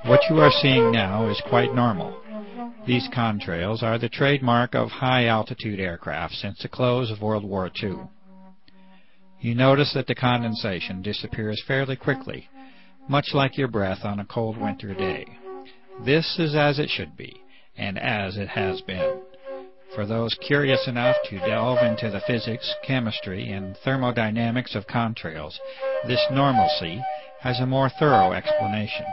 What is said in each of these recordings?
What you are seeing now is quite normal. These contrails are the trademark of high-altitude aircraft since the close of World War II. You notice that the condensation disappears fairly quickly, much like your breath on a cold winter day. This is as it should be, and as it has been. For those curious enough to delve into the physics, chemistry, and thermodynamics of contrails, this normalcy has a more thorough explanation.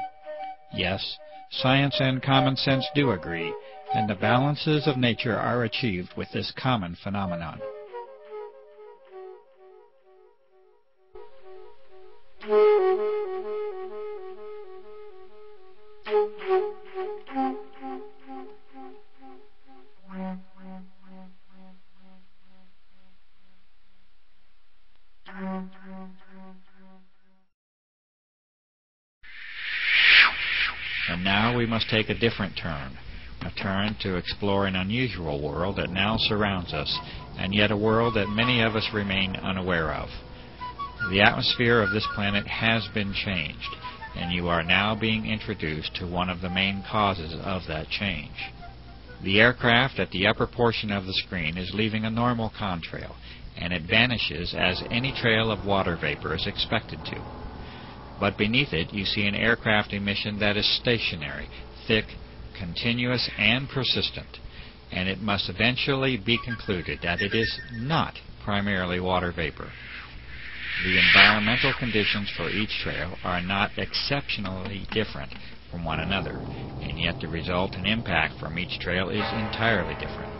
Yes, science and common sense do agree, and the balances of nature are achieved with this common phenomenon. And now we must take a different turn, a turn to explore an unusual world that now surrounds us, and yet a world that many of us remain unaware of. The atmosphere of this planet has been changed, and you are now being introduced to one of the main causes of that change. The aircraft at the upper portion of the screen is leaving a normal contrail, and it vanishes as any trail of water vapor is expected to. But beneath it you see an aircraft emission that is stationary, thick, continuous, and persistent, and it must eventually be concluded that it is not primarily water vapor. The environmental conditions for each trail are not exceptionally different from one another, and yet the result and impact from each trail is entirely different.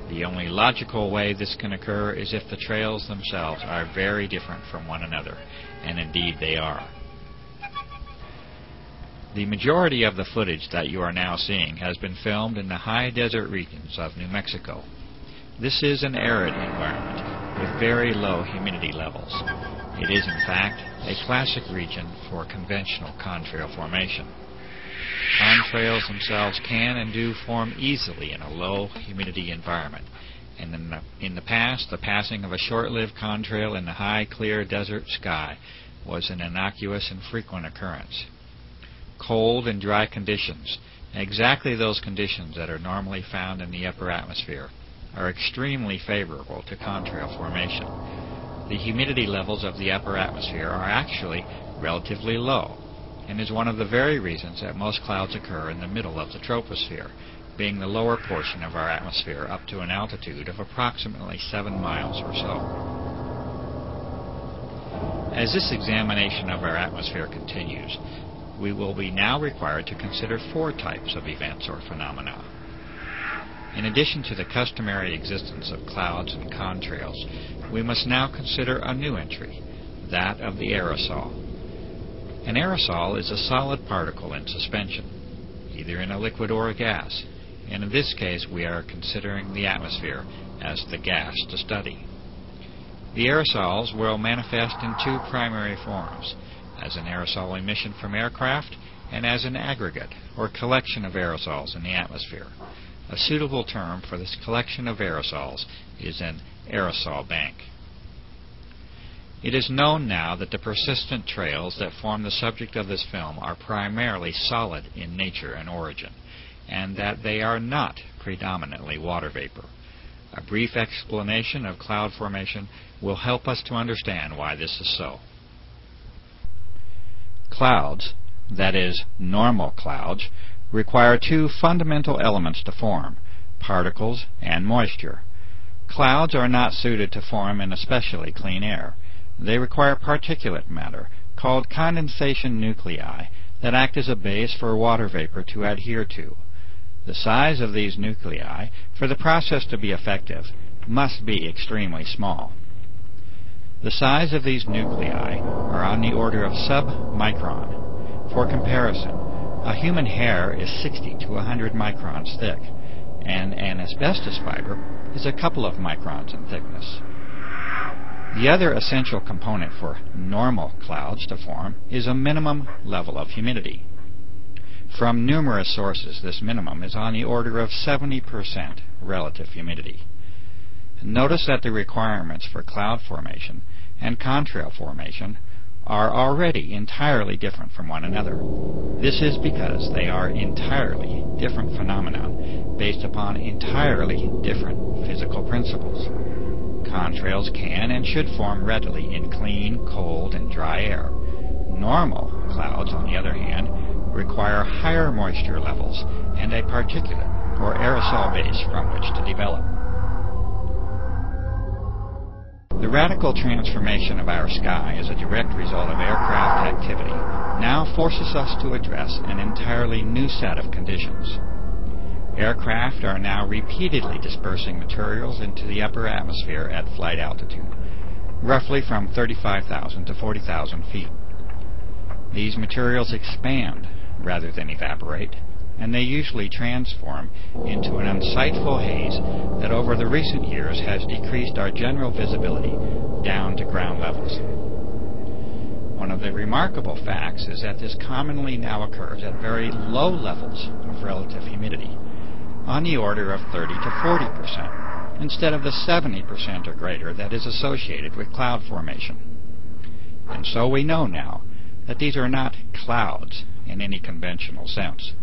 The only logical way this can occur is if the trails themselves are very different from one another, and indeed they are. The majority of the footage that you are now seeing has been filmed in the high desert regions of New Mexico. This is an arid environment with very low humidity levels. It is, in fact, a classic region for conventional contrail formation. Contrails themselves can and do form easily in a low humidity environment, and in the past, the passing of a short-lived contrail in the high, clear desert sky was an innocuous and frequent occurrence. Cold and dry conditions, exactly those conditions that are normally found in the upper atmosphere, are extremely favorable to contrail formation. The humidity levels of the upper atmosphere are actually relatively low, and is one of the very reasons that most clouds occur in the middle of the troposphere, being the lower portion of our atmosphere up to an altitude of approximately 7 miles or so. As this examination of our atmosphere continues, we will be now required to consider 4 types of events or phenomena. In addition to the customary existence of clouds and contrails, we must now consider a new entry, that of the aerosol. An aerosol is a solid particle in suspension, either in a liquid or a gas, and in this case we are considering the atmosphere as the gas to study. The aerosols will manifest in 2 primary forms, as an aerosol emission from aircraft and as an aggregate or collection of aerosols in the atmosphere. A suitable term for this collection of aerosols is an aerosol bank. It is known now that the persistent trails that form the subject of this film are primarily solid in nature and origin, and that they are not predominantly water vapor. A brief explanation of cloud formation will help us to understand why this is so. Clouds, that is, normal clouds, require 2 fundamental elements to form, particles and moisture. Clouds are not suited to form in especially clean air. They require particulate matter, called condensation nuclei, that act as a base for water vapor to adhere to. The size of these nuclei, for the process to be effective, must be extremely small. The size of these nuclei are on the order of sub-micron. For comparison, a human hair is 60 to 100 microns thick, and an asbestos fiber is a couple of microns in thickness. The other essential component for normal clouds to form is a minimum level of humidity. From numerous sources, this minimum is on the order of 70% relative humidity. Notice that the requirements for cloud formation and contrail formation are already entirely different from one another. This is because they are entirely different phenomena based upon entirely different physical principles. Contrails can and should form readily in clean, cold, and dry air. Normal clouds, on the other hand, require higher moisture levels and a particulate or aerosol base from which to develop. The radical transformation of our sky as a direct result of aircraft activity now forces us to address an entirely new set of conditions. Aircraft are now repeatedly dispersing materials into the upper atmosphere at flight altitude, roughly from 35,000 to 40,000 feet. These materials expand rather than evaporate, and they usually transform into an unsightful haze that over the recent years has decreased our general visibility down to ground levels. One of the remarkable facts is that this commonly now occurs at very low levels of relative humidity, on the order of 30 to 40%, instead of the 70% or greater that is associated with cloud formation. And so we know now that these are not clouds in any conventional sense.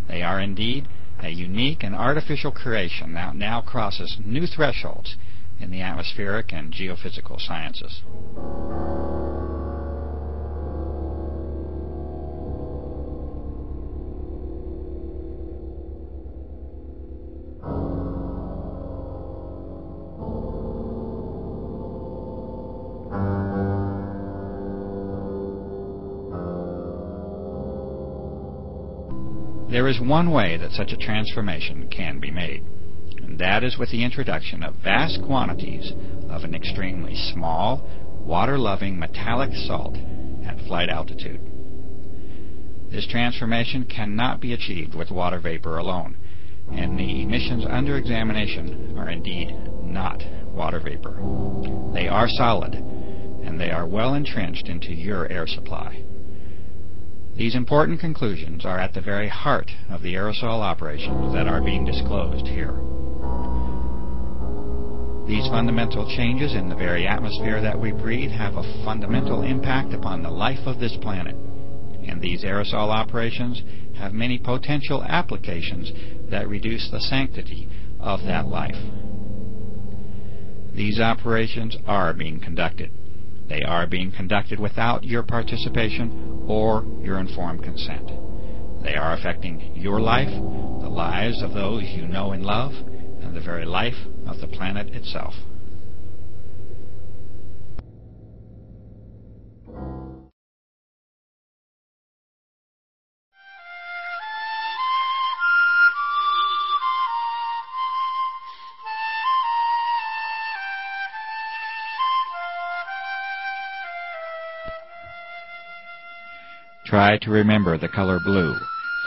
They are indeed a unique and artificial creation that now crosses new thresholds in the atmospheric and geophysical sciences. There is one way that such a transformation can be made, and that is with the introduction of vast quantities of an extremely small, water-loving metallic salt at flight altitude. This transformation cannot be achieved with water vapor alone, and the emissions under examination are indeed not water vapor. They are solid, and they are well entrenched into your air supply. These important conclusions are at the very heart of the aerosol operations that are being disclosed here. These fundamental changes in the very atmosphere that we breathe have a fundamental impact upon the life of this planet, and these aerosol operations have many potential applications that reduce the sanctity of that life. These operations are being conducted. They are being conducted without your participation or your informed consent. They are affecting your life, the lives of those you know and love, and the very life of the planet itself. Try to remember the color blue,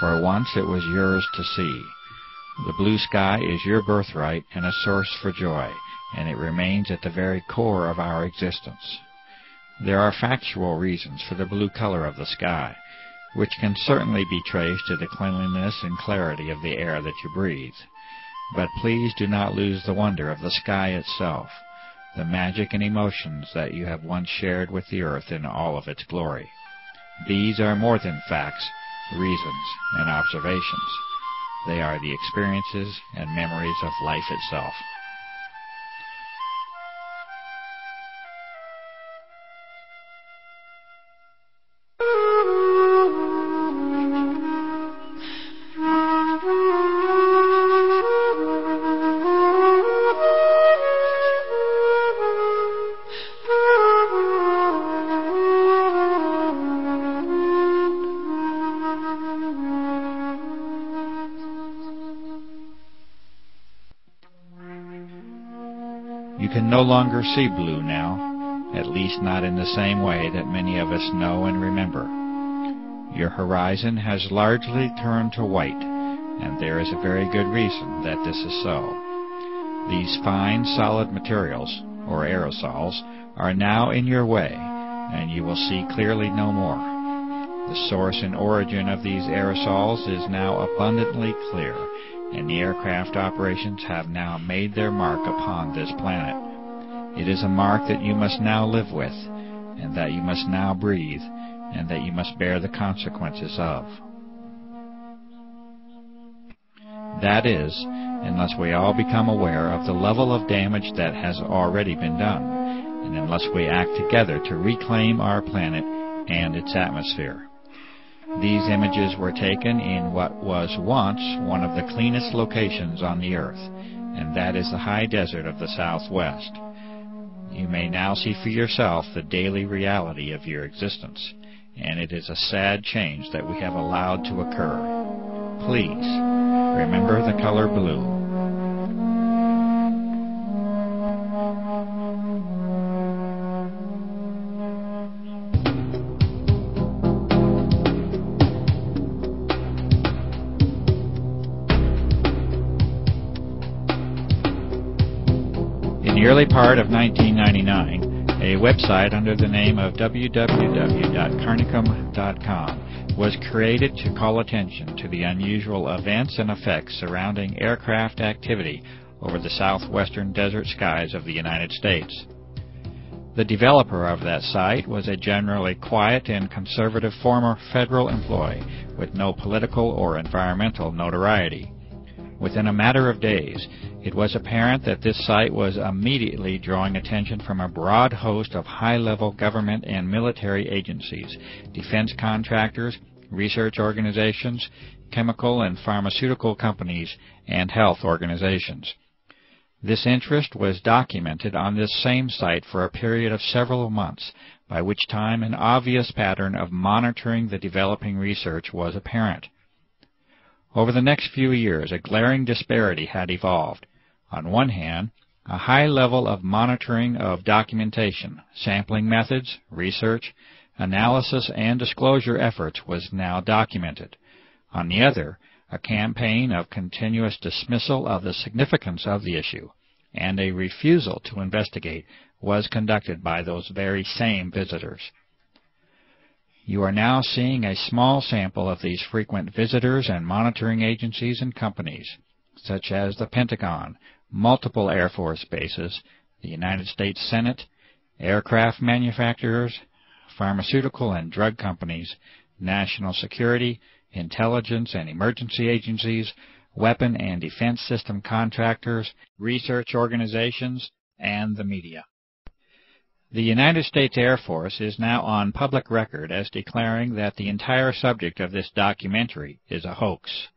for once it was yours to see. The blue sky is your birthright and a source for joy, and it remains at the very core of our existence. There are factual reasons for the blue color of the sky, which can certainly be traced to the cleanliness and clarity of the air that you breathe. But please do not lose the wonder of the sky itself, the magic and emotions that you have once shared with the earth in all of its glory. These are more than facts, reasons, and observations. They are the experiences and memories of life itself. You can no longer see blue now. at least not in the same way that many of us know and remember. Your horizon has largely turned to white, and there is a very good reason that this is so. These fine, solid materials, or aerosols, are now in your way, and you will see clearly no more. The source and origin of these aerosols is now abundantly clear, and the aircraft operations have now made their mark upon this planet. It is a mark that you must now live with, and that you must now breathe, and that you must bear the consequences of. That is, unless we all become aware of the level of damage that has already been done, and unless we act together to reclaim our planet and its atmosphere. These images were taken in what was once one of the cleanest locations on the Earth, and that is the high desert of the Southwest. You may now see for yourself the daily reality of your existence, and it is a sad change that we have allowed to occur. Please, remember the color blue. In the early part of 1999, a website under the name of www.carnicom.com was created to call attention to the unusual events and effects surrounding aircraft activity over the southwestern desert skies of the United States. The developer of that site was a generally quiet and conservative former federal employee with no political or environmental notoriety. Within a matter of days, it was apparent that this site was immediately drawing attention from a broad host of high-level government and military agencies, defense contractors, research organizations, chemical and pharmaceutical companies, and health organizations. This interest was documented on this same site for a period of several months, by which time an obvious pattern of monitoring the developing research was apparent. Over the next few years, a glaring disparity had evolved. On one hand, a high level of monitoring of documentation, sampling methods, research, analysis, and disclosure efforts was now documented. On the other, a campaign of continuous dismissal of the significance of the issue and a refusal to investigate was conducted by those very same visitors. You are now seeing a small sample of these frequent visitors and monitoring agencies and companies, such as the Pentagon, multiple Air Force bases, the United States Senate, aircraft manufacturers, pharmaceutical and drug companies, national security, intelligence and emergency agencies, weapon and defense system contractors, research organizations, and the media. The United States Air Force is now on public record as declaring that the entire subject of this documentary is a hoax.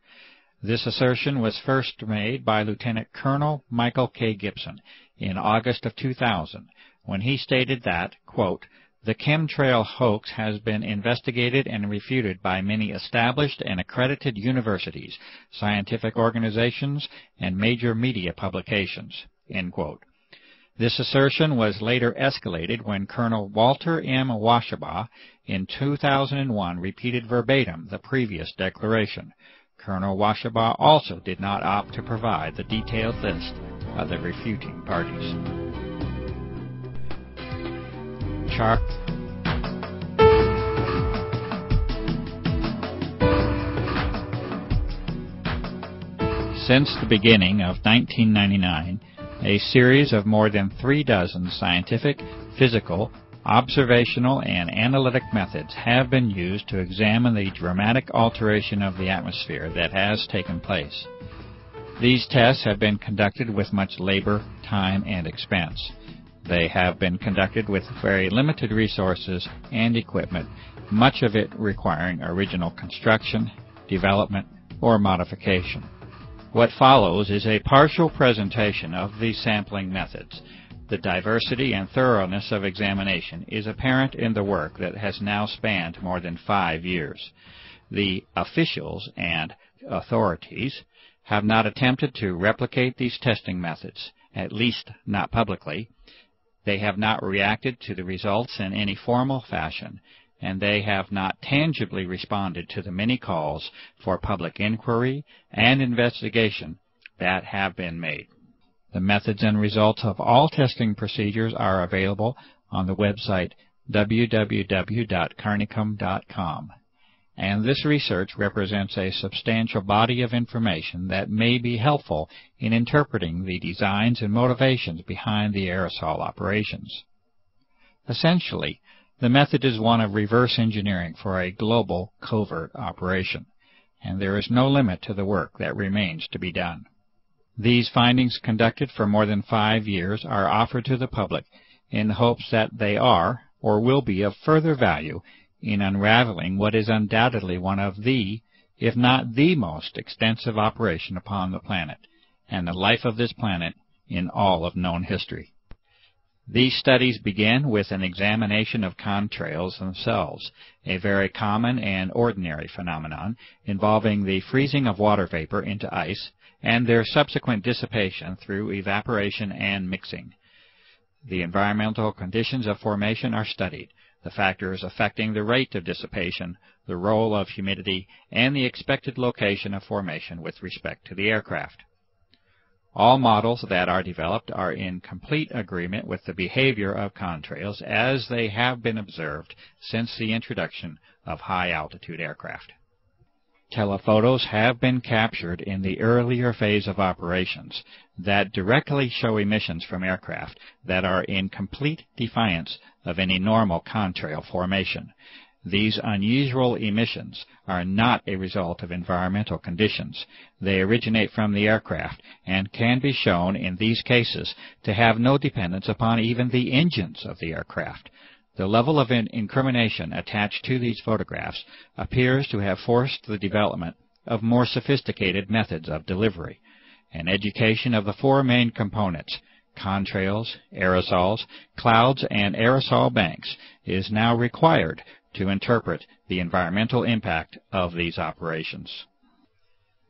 This assertion was first made by Lieutenant Colonel Michael K. Gibson in August of 2000, when he stated that, quote, "The chemtrail hoax has been investigated and refuted by many established and accredited universities, scientific organizations, and major media publications," end quote. This assertion was later escalated when Colonel Walter M. Washabaugh in 2001 repeated verbatim the previous declaration. Colonel Washabaugh also did not opt to provide the detailed list of the refuting parties. Chart. Since the beginning of 1999, a series of more than 36 scientific, physical, observational, and analytic methods have been used to examine the dramatic alteration of the atmosphere that has taken place. These tests have been conducted with much labor, time, and expense. They have been conducted with very limited resources and equipment, much of it requiring original construction, development, or modification. What follows is a partial presentation of these sampling methods. The diversity and thoroughness of examination is apparent in the work that has now spanned more than 5 years. The officials and authorities have not attempted to replicate these testing methods, at least not publicly. They have not reacted to the results in any formal fashion, and they have not tangibly responded to the many calls for public inquiry and investigation that have been made. The methods and results of all testing procedures are available on the website www.carnicom.com. And this research represents a substantial body of information that may be helpful in interpreting the designs and motivations behind the aerosol operations. Essentially, the method is one of reverse engineering for a global covert operation, and there is no limit to the work that remains to be done. These findings, conducted for more than 5 years, are offered to the public in hopes that they are or will be of further value in unraveling what is undoubtedly one of the, if not the most extensive operation upon the planet, and the life of this planet in all of known history. These studies begin with an examination of contrails themselves, a very common and ordinary phenomenon involving the freezing of water vapor into ice and their subsequent dissipation through evaporation and mixing. The environmental conditions of formation are studied, the factors affecting the rate of dissipation, the role of humidity, and the expected location of formation with respect to the aircraft. All models that are developed are in complete agreement with the behavior of contrails as they have been observed since the introduction of high-altitude aircraft. Telephotos have been captured in the earlier phase of operations that directly show emissions from aircraft that are in complete defiance of any normal contrail formation. These unusual emissions are not a result of environmental conditions. They originate from the aircraft and can be shown in these cases to have no dependence upon even the engines of the aircraft. The level of incrimination attached to these photographs appears to have forced the development of more sophisticated methods of delivery. An education of the 4 main components, contrails, aerosols, clouds, and aerosol banks, is now required to interpret the environmental impact of these operations.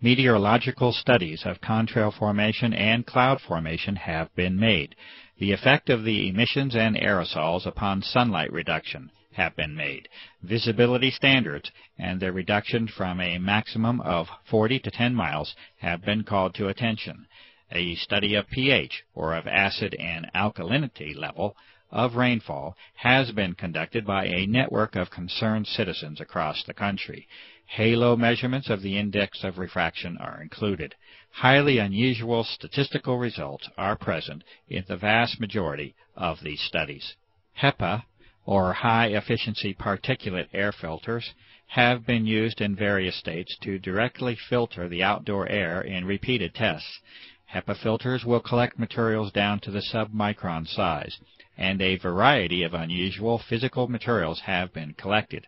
Meteorological studies of contrail formation and cloud formation have been made. The effect of the emissions and aerosols upon sunlight reduction have been made. Visibility standards and their reduction from a maximum of 40 to 10 miles have been called to attention. A study of pH, or of acid and alkalinity level, of rainfall has been conducted by a network of concerned citizens across the country. Halo measurements of the index of refraction are included. Highly unusual statistical results are present in the vast majority of these studies. HEPA, or high-efficiency particulate air filters, have been used in various states to directly filter the outdoor air in repeated tests. HEPA filters will collect materials down to the submicron size, and a variety of unusual physical materials have been collected.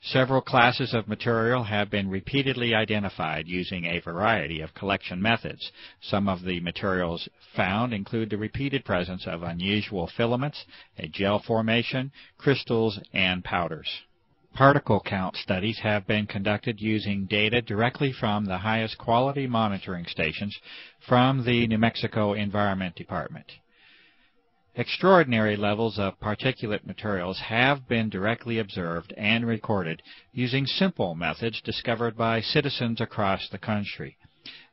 Several classes of material have been repeatedly identified using a variety of collection methods. Some of the materials found include the repeated presence of unusual filaments, a gel formation, crystals, and powders. Particle count studies have been conducted using data directly from the highest quality monitoring stations from the New Mexico Environment Department. Extraordinary levels of particulate materials have been directly observed and recorded using simple methods discovered by citizens across the country.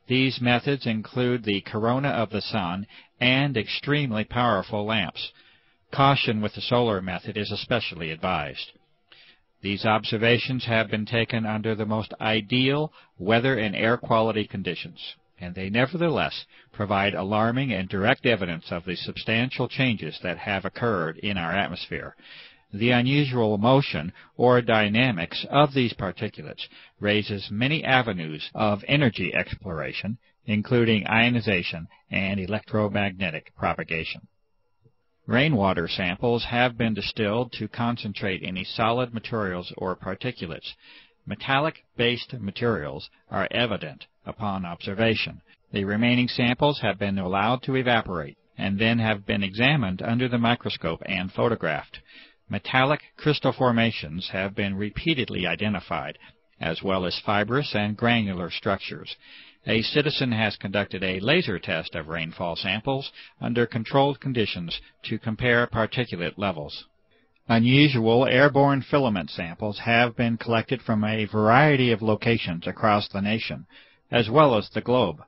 These methods include the corona of the sun and extremely powerful lamps. Caution with the solar method is especially advised. These observations have been taken under the most ideal weather and air quality conditions, and they nevertheless provide alarming and direct evidence of the substantial changes that have occurred in our atmosphere. The unusual motion or dynamics of these particulates raises many avenues of energy exploration, including ionization and electromagnetic propagation. Rainwater samples have been distilled to concentrate any solid materials or particulates. Metallic-based materials are evident upon observation. The remaining samples have been allowed to evaporate and then have been examined under the microscope and photographed. Metallic crystal formations have been repeatedly identified, as well as fibrous and granular structures. a citizen has conducted a laser test of rainfall samples under controlled conditions to compare particulate levels. Unusual airborne filament samples have been collected from a variety of locations across the nation, as well as the globe.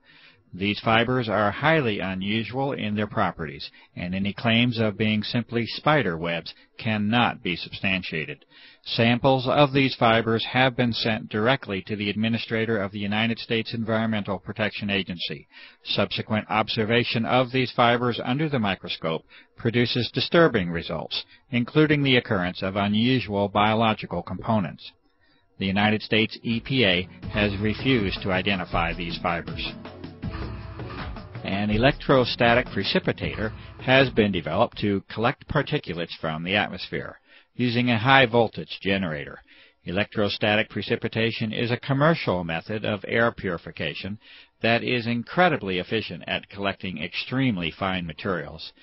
These fibers are highly unusual in their properties, and any claims of being simply spider webs cannot be substantiated. Samples of these fibers have been sent directly to the Administrator of the United States Environmental Protection Agency. Subsequent observation of these fibers under the microscope produces disturbing results, including the occurrence of unusual biological components. The United States EPA has refused to identify these fibers. An electrostatic precipitator has been developed to collect particulates from the atmosphere using a high-voltage generator. Electrostatic precipitation is a commercial method of air purification that is incredibly efficient at collecting extremely fine materials.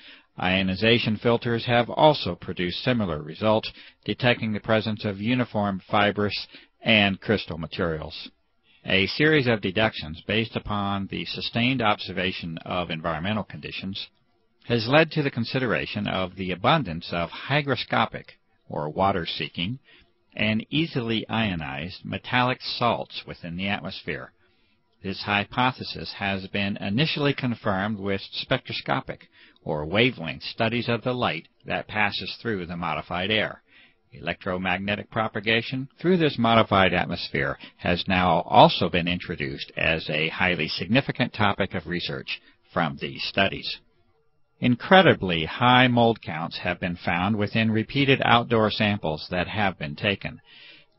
Ionization filters have also produced similar results, detecting the presence of uniform fibrous and crystal materials. A series of deductions based upon the sustained observation of environmental conditions has led to the consideration of the abundance of hygroscopic, or water-seeking, and easily ionized metallic salts within the atmosphere. This hypothesis has been initially confirmed with spectroscopic, or wavelength studies of the light that passes through the modified air. Electromagnetic propagation through this modified atmosphere has now also been introduced as a highly significant topic of research from these studies. Incredibly high mold counts have been found within repeated outdoor samples that have been taken.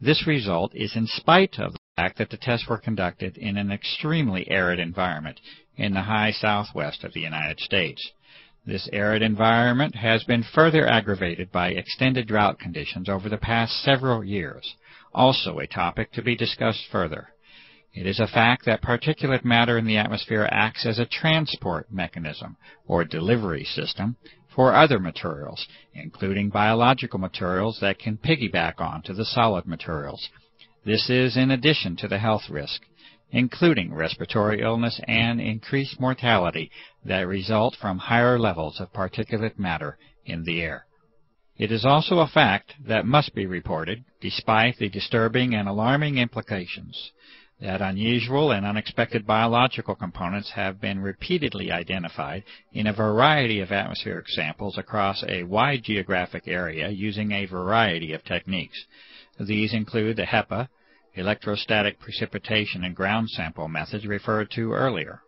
This result is in spite of the fact that the tests were conducted in an extremely arid environment in the high southwest of the United States. This arid environment has been further aggravated by extended drought conditions over the past several years, also a topic to be discussed further. It is a fact that particulate matter in the atmosphere acts as a transport mechanism, or delivery system, for other materials, including biological materials that can piggyback onto the solid materials. This is in addition to the health risk, including respiratory illness and increased mortality that result from higher levels of particulate matter in the air. It is also a fact that must be reported, despite the disturbing and alarming implications, that unusual and unexpected biological components have been repeatedly identified in a variety of atmospheric samples across a wide geographic area using a variety of techniques. These include the HEPA, electrostatic precipitation and ground sample methods referred to earlier.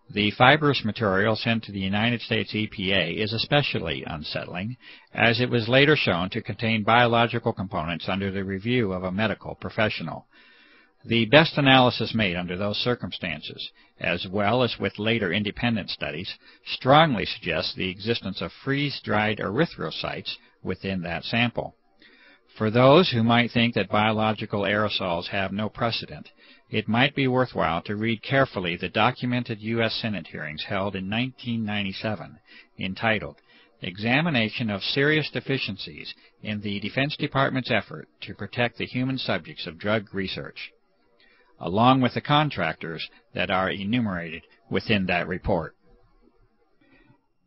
The fibrous material sent to the United States EPA is especially unsettling, as it was later shown to contain biological components under the review of a medical professional. The best analysis made under those circumstances, as well as with later independent studies, strongly suggests the existence of freeze-dried erythrocytes within that sample. For those who might think that biological aerosols have no precedent, it might be worthwhile to read carefully the documented U.S. Senate hearings held in 1997, entitled Examination of Serious Deficiencies in the Defense Department's Effort to Protect the Human Subjects of Drug Research, along with the contractors that are enumerated within that report.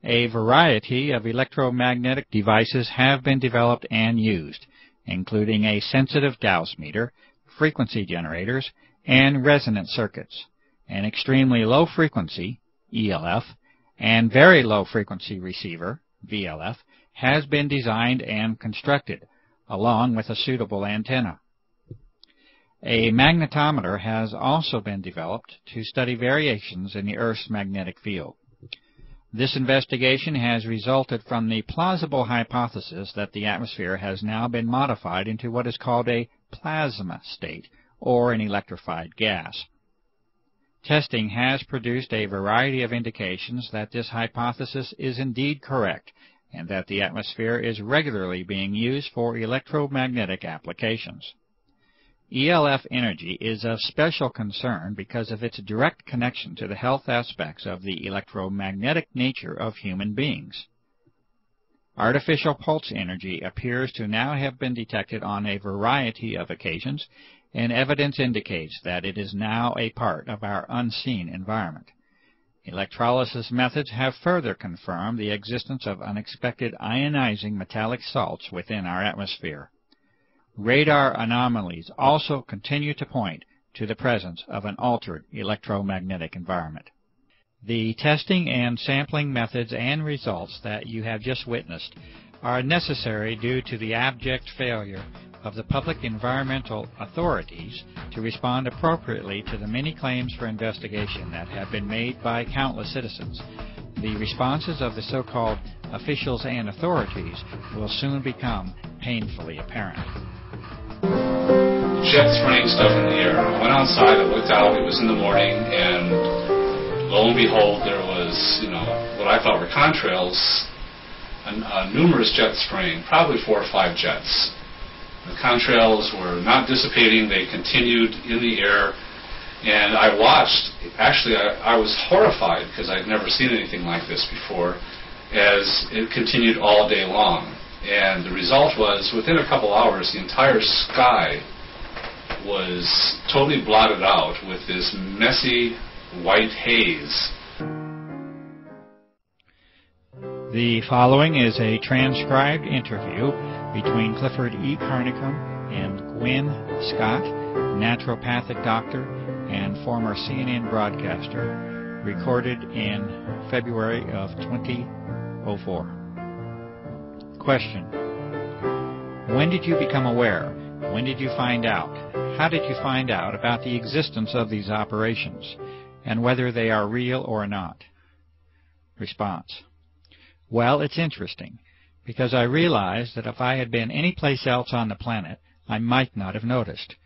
A variety of electromagnetic devices have been developed and used, including a sensitive Gauss meter, frequency generators, and resonant circuits. An extremely low frequency, ELF, and very low frequency receiver, VLF, has been designed and constructed, along with a suitable antenna. A magnetometer has also been developed to study variations in the Earth's magnetic field. This investigation has resulted from the plausible hypothesis that the atmosphere has now been modified into what is called a plasma state, or an electrified gas. Testing has produced a variety of indications that this hypothesis is indeed correct, and that the atmosphere is regularly being used for electromagnetic applications. ELF energy is of special concern because of its direct connection to the health aspects of the electromagnetic nature of human beings. Artificial pulse energy appears to now have been detected on a variety of occasions, and evidence indicates that it is now a part of our unseen environment. Electrolysis methods have further confirmed the existence of unexpected ionizing metallic salts within our atmosphere. Radar anomalies also continue to point to the presence of an altered electromagnetic environment. The testing and sampling methods and results that you have just witnessed are necessary due to the abject failure of the public environmental authorities to respond appropriately to the many claims for investigation that have been made by countless citizens. The responses of the so-called officials and authorities will soon become painfully apparent. Jet spraying stuff in the air. I went outside, I looked out, it was in the morning, and lo and behold, there was, what I thought were contrails, numerous jets spraying, probably 4 or 5 jets. The contrails were not dissipating, they continued in the air, and I watched. Actually, I was horrified because I'd never seen anything like this before, as it continued all day long. And the result was, within a couple hours, the entire sky was totally blotted out with this messy white haze. The following is a transcribed interview between Clifford E. Carnicom and Gwen Scott, naturopathic doctor and former CNN broadcaster, recorded in February of 2004. Question: when did you become aware? When did you find out? How did you find out about the existence of these operations and whether they are real or not? Response: well, it's interesting, because I realized that if I had been any place else on the planet, I might not have noticed.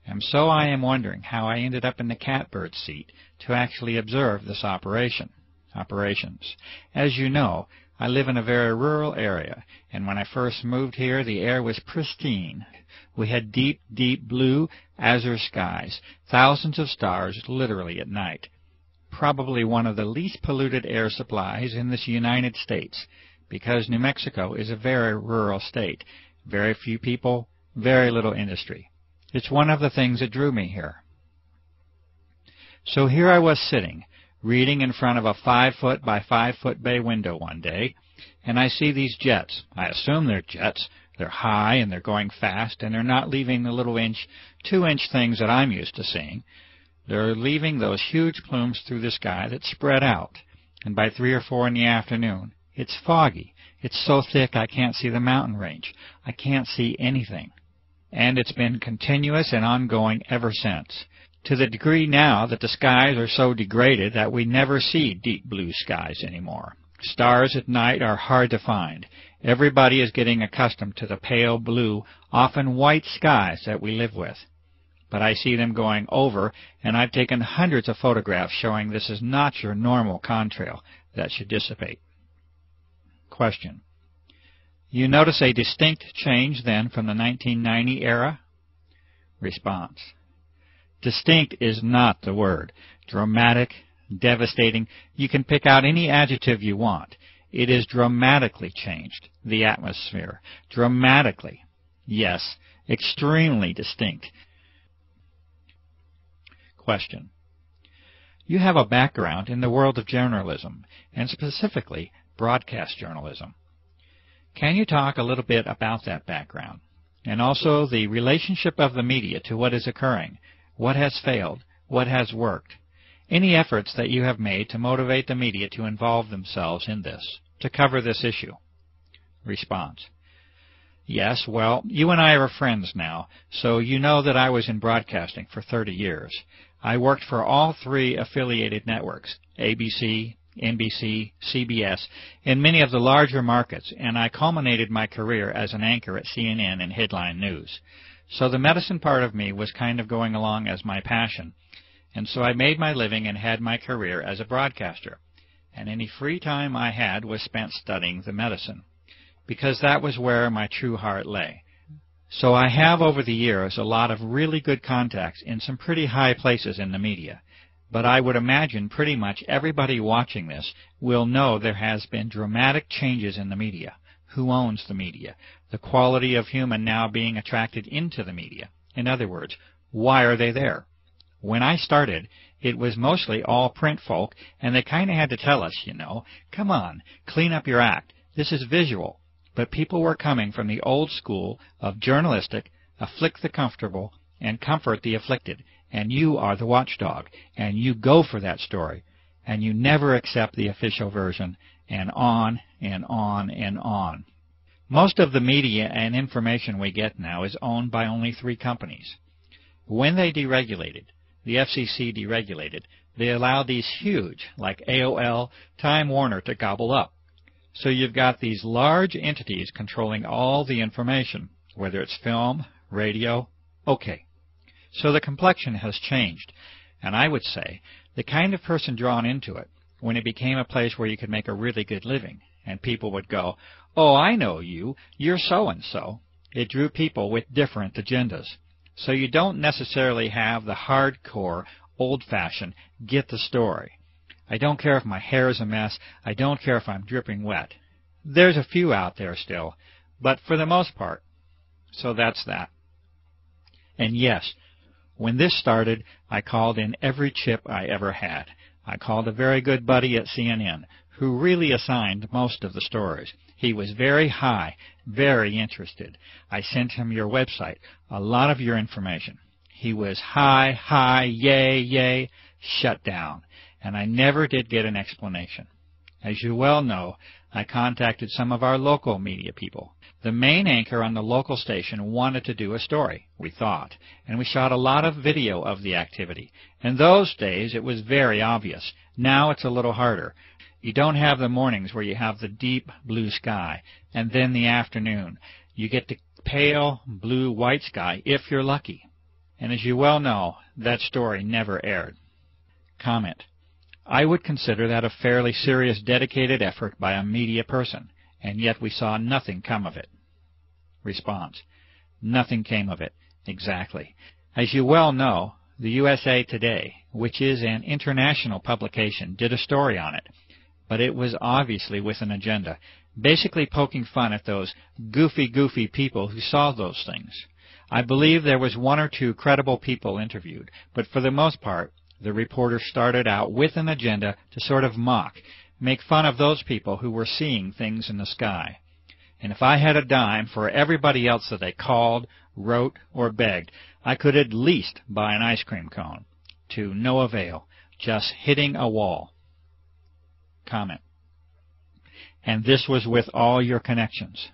And so I am wondering how I ended up in the catbird seat to actually observe this operations. As you know, I live in a very rural area, and when I first moved here, the air was pristine. We had deep, deep blue, azure skies, thousands of stars literally at night. Probably one of the least polluted air supplies in this United States, because New Mexico is a very rural state. Very few people, very little industry. It's one of the things that drew me here. So here I was sitting, reading in front of a 5-foot by 5-foot bay window one day, and I see these jets. I assume they're jets. They're high and they're going fast, and they're not leaving the little 2-inch things that I'm used to seeing. They're leaving those huge plumes through the sky that spread out, and by 3 or 4 in the afternoon, it's foggy. It's so thick I can't see the mountain range. I can't see anything. And it's been continuous and ongoing ever since, to the degree now that the skies are so degraded that we never see deep blue skies anymore. Stars at night are hard to find. Everybody is getting accustomed to the pale blue, often white skies that we live with. But I see them going over, and I've taken hundreds of photographs showing this is not your normal contrail that should dissipate. Question: you notice a distinct change then from the 1990 era? Response: distinct is not the word. Dramatic, devastating, you can pick out any adjective you want. It is dramatically changed, the atmosphere. Dramatically. Yes, extremely distinct. Question: you have a background in the world of journalism, and specifically broadcast journalism. Can you talk a little bit about that background, and also the relationship of the media to what is occurring? What has failed? What has worked? Any efforts that you have made to motivate the media to involve themselves in this, to cover this issue? Response: yes, well, you and I are friends now, so you know that I was in broadcasting for 30 years. I worked for all 3 affiliated networks, ABC, NBC, CBS, in many of the larger markets, and I culminated my career as an anchor at CNN and Headline News. So the medicine part of me was kind of going along as my passion, and so I made my living and had my career as a broadcaster. And any free time I had was spent studying the medicine, because that was where my true heart lay. So I have over the years a lot of really good contacts in some pretty high places in the media. But I would imagine pretty much everybody watching this will know there has been dramatic changes in the media. Who owns the media? The quality of human now being attracted into the media. In other words, Why are they there? When I started, it was mostly all print folk, and they kind of had to tell us, come on, clean up your act. This is visual. But people were coming from the old school of journalistic, afflict the comfortable, and comfort the afflicted. And you are the watchdog, and you go for that story, and you never accept the official version, and on and on and on. Most of the media and information we get now is owned by only 3 companies. When they deregulated, the FCC deregulated, they allowed these huge, like AOL, Time Warner, to gobble up. So you've got these large entities controlling all the information, whether it's film, radio, okay. So the complexion has changed, and I would say the kind of person drawn into it, when it became a place where you could make a really good living, and people would go, oh, I know you, you're so-and-so. It drew people with different agendas. So you don't necessarily have the hardcore, old-fashioned, get the story. I don't care if my hair is a mess. I don't care if I'm dripping wet. There's a few out there still, but for the most part. So that's that. And yes, when this started, I called in every chip I ever had. I called a very good buddy at CNN, who really assigned most of the stories. He was very high, very interested. I sent him your website, a lot of your information. He was high, yay, shut down. And I never did get an explanation. As you well know, I contacted some of our local media people. The main anchor on the local station wanted to do a story, we thought, and we shot a lot of video of the activity. In those days, it was very obvious. Now it's a little harder. You don't have the mornings where you have the deep blue sky, and then the afternoon. You get the pale blue-white sky if you're lucky. And as you well know, that story never aired. Comment. I would consider that a fairly serious, dedicated effort by a media person, and yet we saw nothing come of it. Response. Nothing came of it. Exactly. As you well know, the USA Today, which is an international publication, did a story on it, but it was obviously with an agenda, basically poking fun at those goofy people who saw those things. I believe there was 1 or 2 credible people interviewed, but for the most part, the reporter started out with an agenda to sort of mock, make fun of those people who were seeing things in the sky. And if I had a dime for everybody else that they called, wrote, or begged, I could at least buy an ice cream cone. To no avail, just hitting a wall. Comment. And this was with all your connections.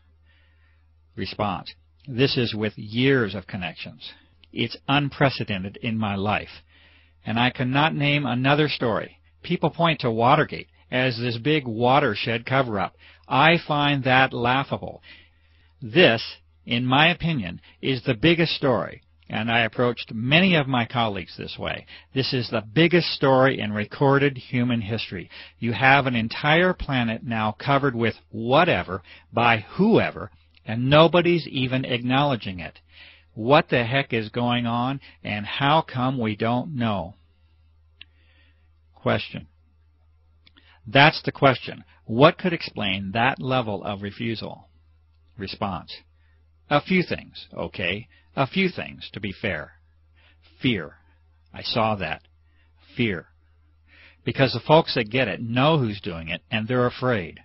Response. This is with years of connections. It's unprecedented in my life. And I cannot name another story. People point to Watergate as this big watershed cover-up. I find that laughable. This, in my opinion, is the biggest story, and I approached many of my colleagues this way. This is the biggest story in recorded human history. You have an entire planet now covered with whatever, by whoever, and nobody's even acknowledging it. What the heck is going on, and how come we don't know? Question. That's the question. What could explain that level of refusal? Response. A few things, okay? A few things, to be fair. Fear. I saw that. Fear. Because the folks that get it know who's doing it, and they're afraid.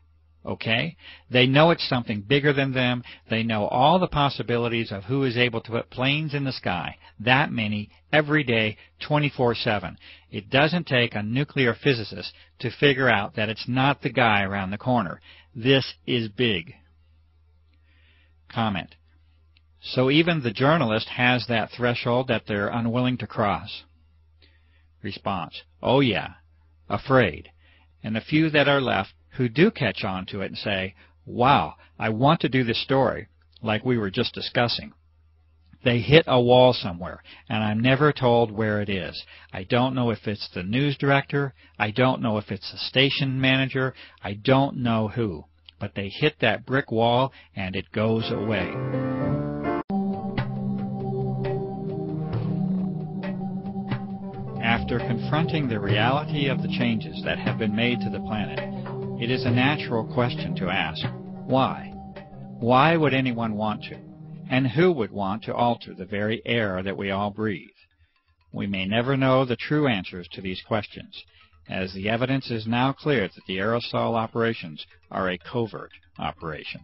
Okay? They know it's something bigger than them. They know all the possibilities of who is able to put planes in the sky. That many, every day, 24/7. It doesn't take a nuclear physicist to figure out that it's not the guy around the corner. This is big. Comment. So even the journalist has that threshold that they're unwilling to cross. Response. Oh yeah. Afraid. And the few that are left who do catch on to it and say, wow, I want to do this story, like we were just discussing. They hit a wall somewhere, and I'm never told where it is. I don't know if it's the news director. I don't know if it's the station manager. I don't know who. But they hit that brick wall, and it goes away. After confronting the reality of the changes that have been made to the planet, it is a natural question to ask, why? Why would anyone want to? And who would want to alter the very air that we all breathe? we may never know the true answers to these questions, as the evidence is now clear that the aerosol operations are a covert operation,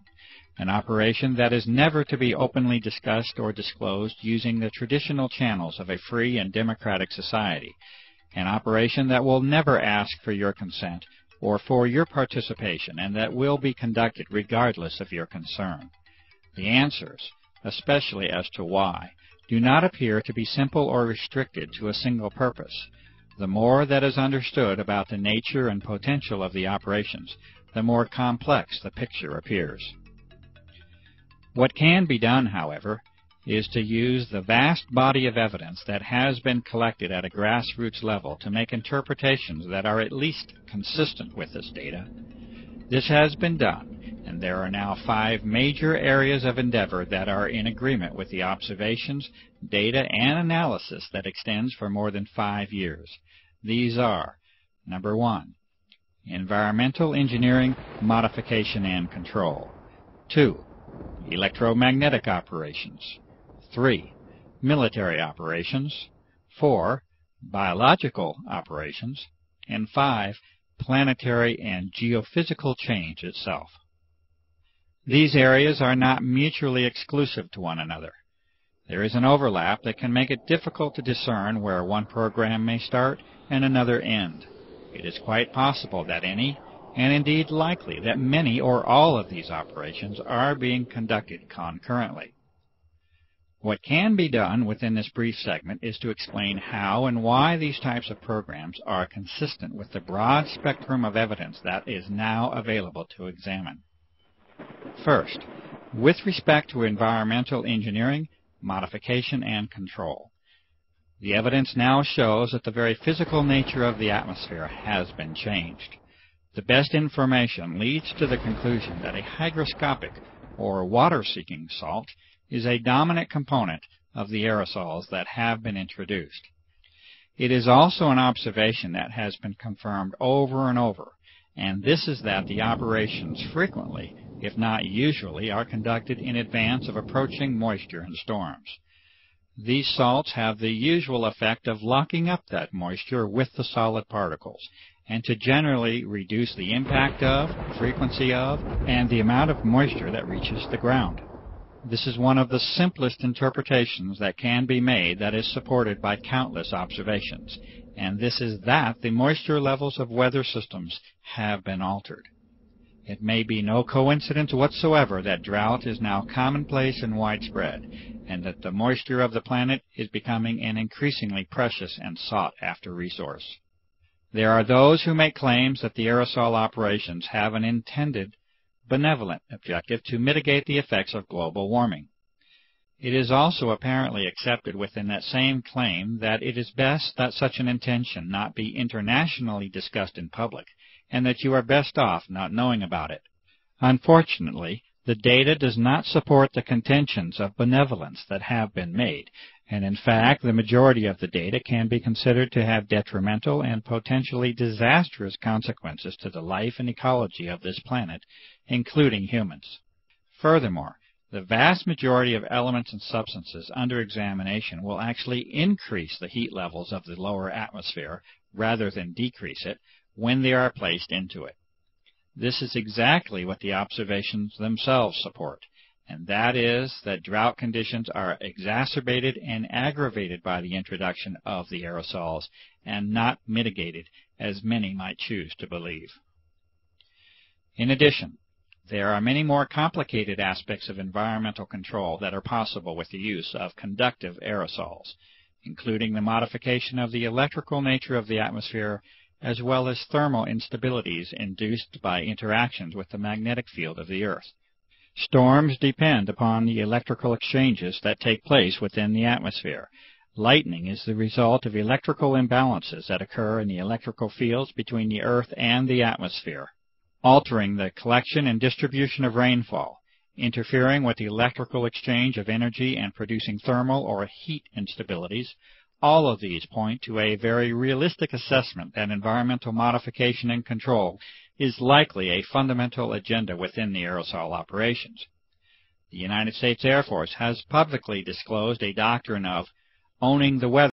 an operation that is never to be openly discussed or disclosed using the traditional channels of a free and democratic society, an operation that will never ask for your consent or for your participation, and that will be conducted regardless of your concern. The answers, especially as to why, do not appear to be simple or restricted to a single purpose. The more that is understood about the nature and potential of the operations, the more complex the picture appears. What can be done, however, is to use the vast body of evidence that has been collected at a grassroots level to make interpretations that are at least consistent with this data. This has been done, and there are now 5 major areas of endeavor that are in agreement with the observations, data, and analysis that extends for more than 5 years. These are: number 1, environmental engineering, modification, and control; 2, electromagnetic operations; 3, military operations; 4, biological operations; and 5, planetary and geophysical change itself. These areas are not mutually exclusive to one another. There is an overlap that can make it difficult to discern where one program may start and another end. It is quite possible that any, and indeed likely that many or all of these operations are being conducted concurrently. What can be done within this brief segment is to explain how and why these types of programs are consistent with the broad spectrum of evidence that is now available to examine. First, with respect to environmental engineering, modification, and control, the evidence now shows that the very physical nature of the atmosphere has been changed. The best information leads to the conclusion that a hygroscopic, or water-seeking salt, is a dominant component of the aerosols that have been introduced. It is also an observation that has been confirmed over and over, and this is that the operations frequently, if not usually, are conducted in advance of approaching moisture and storms. These salts have the usual effect of locking up that moisture with the solid particles, and to generally reduce the impact of, frequency of, and the amount of moisture that reaches the ground. This is one of the simplest interpretations that can be made that is supported by countless observations, and this is that the moisture levels of weather systems have been altered. It may be no coincidence whatsoever that drought is now commonplace and widespread, and that the moisture of the planet is becoming an increasingly precious and sought-after resource. There are those who make claims that the aerosol operations have an intended benevolent objective to mitigate the effects of global warming. It is also apparently accepted within that same claim that it is best that such an intention not be internationally discussed in public, and that you are best off not knowing about it. Unfortunately, the data does not support the contentions of benevolence that have been made, and in fact the majority of the data can be considered to have detrimental and potentially disastrous consequences to the life and ecology of this planet, including humans. Furthermore, the vast majority of elements and substances under examination will actually increase the heat levels of the lower atmosphere rather than decrease it when they are placed into it. This is exactly what the observations themselves support, and that is that drought conditions are exacerbated and aggravated by the introduction of the aerosols and not mitigated, as many might choose to believe. In addition, there are many more complicated aspects of environmental control that are possible with the use of conductive aerosols, including the modification of the electrical nature of the atmosphere, as well as thermal instabilities induced by interactions with the magnetic field of the Earth. Storms depend upon the electrical exchanges that take place within the atmosphere. Lightning is the result of electrical imbalances that occur in the electrical fields between the Earth and the atmosphere, altering the collection and distribution of rainfall, interfering with the electrical exchange of energy and producing thermal or heat instabilities. All of these point to a very realistic assessment that environmental modification and control is likely a fundamental agenda within the aerosol operations. The United States Air Force has publicly disclosed a doctrine of owning the weather